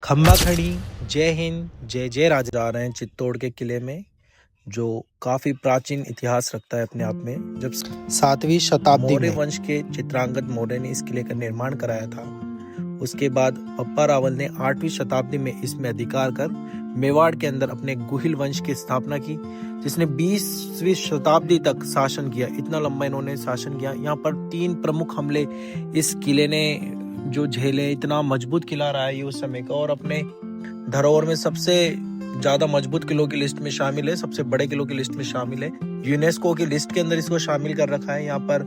खम्बा खड़ी, जय हिंद, जय जय राजा आ रहे हैं चित्तौड़ के किले में, जो काफी प्राचीन इतिहास रखता है अपने आप में। जब 7वीं शताब्दी मौर्य वंश के चित्रांगद मौर्य ने इस किले का निर्माण कराया था। उसके बाद पप्पा रावल ने 8वीं शताब्दी में इसमें अधिकार कर मेवाड़ के अंदर अपने गुहिल वंश की स्थापना की, जिसने 20वीं शताब्दी तक शासन किया। इतना लंबा इन्होंने शासन किया। यहाँ पर 3 प्रमुख हमले इस किले ने जो झेले, इतना मजबूत किला रहा है ये उस समय का, और अपने धरोहर में सबसे ज्यादा मजबूत किलों की लिस्ट में शामिल है, सबसे बड़े किलों की लिस्ट में शामिल है। यूनेस्को की लिस्ट के अंदर इसको शामिल कर रखा है। यहाँ पर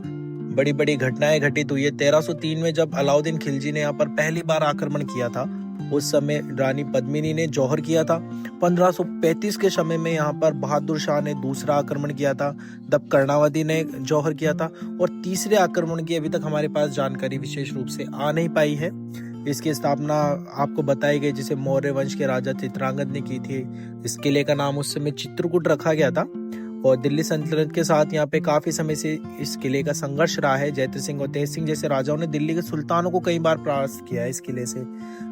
बड़ी बड़ी घटनाएं घटित हुई है। 1303 में जब अलाउद्दीन खिलजी ने यहाँ पर पहली बार आक्रमण किया था, उस समय रानी पद्मिनी ने जौहर किया था। 1535 के समय में यहाँ पर बहादुर शाह ने दूसरा आक्रमण किया था, तब कर्णावती ने जौहर किया था। और तीसरे आक्रमण की अभी तक हमारे पास जानकारी विशेष रूप से आ नहीं पाई है। इसकी स्थापना आपको बताई गई जिसे मौर्य वंश के राजा चित्रांगद ने की थी। इस किले का नाम उस समय चित्रकूट रखा गया था। और दिल्ली सल्तनत के साथ यहाँ पे काफी समय से इस किले का संघर्ष रहा है। जयते सिंह और तेज सिंह जैसे राजाओं ने दिल्ली के सुल्तानों को कई बार परास्त किया है इस किले से।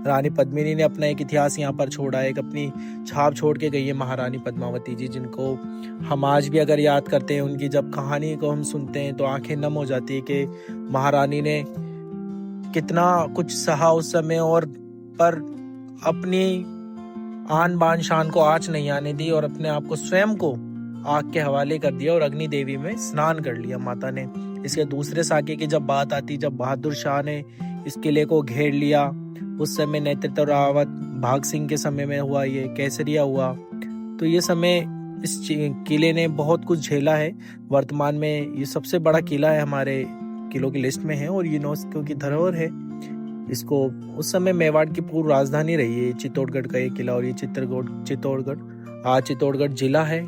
रानी पद्मिनी ने अपना एक इतिहास यहाँ पर छोड़ा है, एक अपनी छाप छोड़ के गई है महारानी पद्मावती जी, जिनको हम आज भी अगर याद करते हैं, उनकी जब कहानी को हम सुनते हैं तो आंखें नम हो जाती है कि महारानी ने कितना कुछ सहा उस समय, और पर अपनी आन बान शान को आँच नहीं आने दी और अपने आप को स्वयं को आग के हवाले कर दिया और अग्नि देवी में स्नान कर लिया माता ने। इसके दूसरे साके की जब बात आती, जब बहादुर शाह ने इस किले को घेर लिया, उस समय नेतृत्व रावत भाग सिंह के समय में हुआ, ये केसरिया हुआ। तो ये समय इस किले ने बहुत कुछ झेला है। वर्तमान में ये सबसे बड़ा किला है, हमारे किलों की लिस्ट में है और यूनेस्को की धरोहर है। इसको उस समय मेवाड़ की पूर्व राजधानी रही है चित्तौड़गढ़ का ये किला, और ये चित्तौड़गढ़ आज चित्तौड़गढ़ जिला है।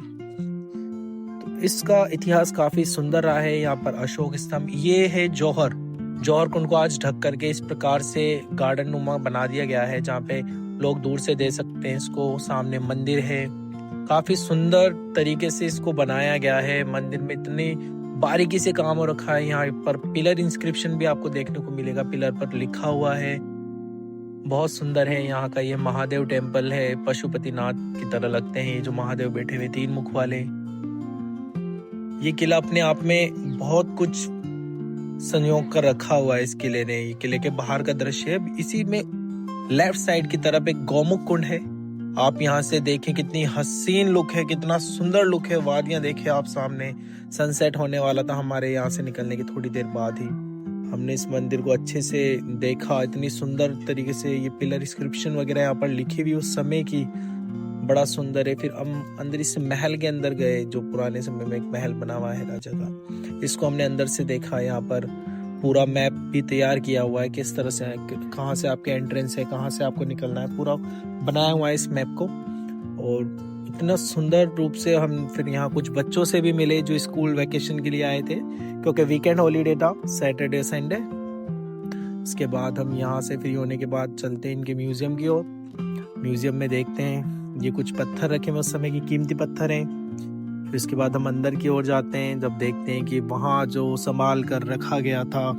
इसका इतिहास काफी सुंदर रहा है। यहाँ पर अशोक स्तंभ, ये है जौहर कुंड को आज ढक करके इस प्रकार से गार्डन नुमा बना दिया गया है, जहाँ पे लोग दूर से देख सकते हैं इसको। सामने मंदिर है, काफी सुंदर तरीके से इसको बनाया गया है। मंदिर में इतनी बारीकी से काम हो रखा है। यहाँ पर पिलर इंस्क्रिप्शन भी आपको देखने को मिलेगा, पिलर पर लिखा हुआ है, बहुत सुंदर है। यहाँ का ये महादेव टेम्पल है, पशुपतिनाथ की तरह लगते हैं ये जो महादेव बैठे हुए 3 मुख वाले। ये किला अपने आप में बहुत कुछ संयोग कर रखा हुआ है इस किले ने। ये किले के बाहर का दृश्य है। इसी में लेफ्ट साइड की तरफ एक गौमुख कुंड है। आप यहाँ से देखें कितनी हसीन लुक है, कितना सुंदर लुक है। वादियां देखें आप सामने, सनसेट होने वाला था हमारे यहाँ से निकलने की थोड़ी देर बाद ही। हमने इस मंदिर को अच्छे से देखा, इतनी सुंदर तरीके से ये पिलर इंस्क्रिप्शन वगैरह यहाँ पर लिखी हुई उस समय की, बड़ा सुंदर है। फिर हम अंदर इस महल के अंदर गए, जो पुराने समय में एक महल बना हुआ है राजा का, इसको हमने अंदर से देखा। यहाँ पर पूरा मैप भी तैयार किया हुआ है, किस तरह से कहाँ से आपके एंट्रेंस है, कहाँ से आपको निकलना है, पूरा बनाया हुआ है इस मैप को। और इतना सुंदर रूप से हम फिर यहाँ कुछ बच्चों से भी मिले जो स्कूल वेकेशन के लिए आए थे, क्योंकि वीकेंड हॉलीडे था, सैटरडे संडे। इसके बाद हम यहाँ से फ्री होने के बाद चलते हैं इनके म्यूजियम की ओर। म्यूजियम में देखते हैं ये कुछ पत्थर रखे हुए उस समय की कीमती पत्थर हैं। फिर इसके बाद हम अंदर की ओर जाते हैं, जब देखते हैं कि वहाँ जो संभाल कर रखा गया था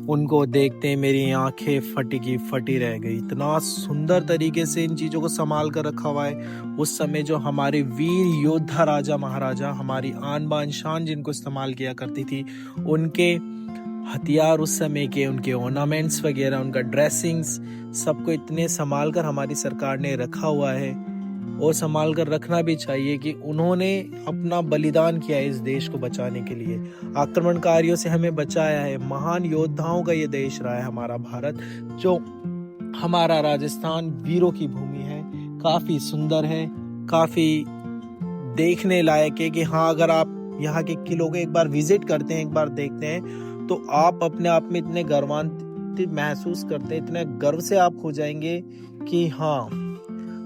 उनको देखते हैं, मेरी आंखें फटी की फटी रह गई। इतना सुंदर तरीके से इन चीज़ों को संभाल कर रखा हुआ है। उस समय जो हमारे वीर योद्धा राजा महाराजा, हमारी आन बान शान जिनको इस्तेमाल किया करती थी, उनके हथियार उस समय के, उनके ऑर्नामेंट्स वगैरह, उनका ड्रेसिंग्स, सबको इतने संभाल कर हमारी सरकार ने रखा हुआ है। और संभाल कर रखना भी चाहिए कि उन्होंने अपना बलिदान किया है इस देश को बचाने के लिए, आक्रमणकारियों से हमें बचाया है। महान योद्धाओं का ये देश रहा है हमारा भारत, जो हमारा राजस्थान वीरों की भूमि है। काफी सुंदर है, काफी देखने लायक है कि हाँ, अगर आप यहाँ के किलों को एक बार विजिट करते हैं, एक बार देखते हैं, तो आप अपने आप में इतने गर्वान्वित महसूस करते हैं, इतने गर्व से आप हो जाएंगे कि हाँ,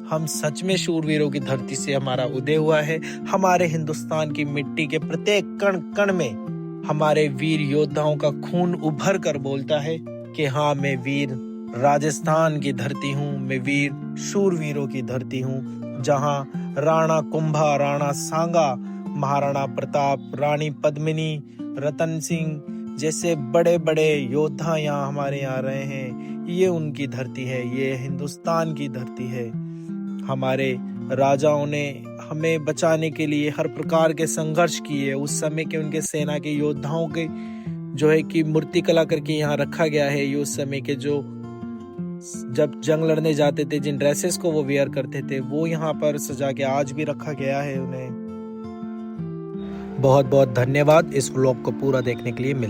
हम सच में शूरवीरों की धरती से हमारा उदय हुआ है। हमारे हिंदुस्तान की मिट्टी के प्रत्येक कण कण में हमारे वीर योद्धाओं का खून उभर कर बोलता है कि हाँ, मैं वीर राजस्थान की धरती हूँ, मैं वीर शूरवीरों की धरती हूँ, जहाँ राणा कुंभा, राणा सांगा, महाराणा प्रताप, रानी पद्मिनी, रतन सिंह जैसे बड़े बड़े योद्धा यहाँ हमारे यहाँ रहे हैं। ये उनकी धरती है, ये हिंदुस्तान की धरती है। हमारे राजाओं ने हमें बचाने के लिए हर प्रकार के संघर्ष किए। उस समय के उनके सेना के योद्धाओं के जो है कि मूर्ति कला करके यहाँ रखा गया है। ये उस समय के जो जब जंग लड़ने जाते थे जिन ड्रेसेस को वो वेयर करते थे वो यहाँ पर सजा के आज भी रखा गया है उन्हें। बहुत बहुत धन्यवाद इस व्लॉग को पूरा देखने के लिए।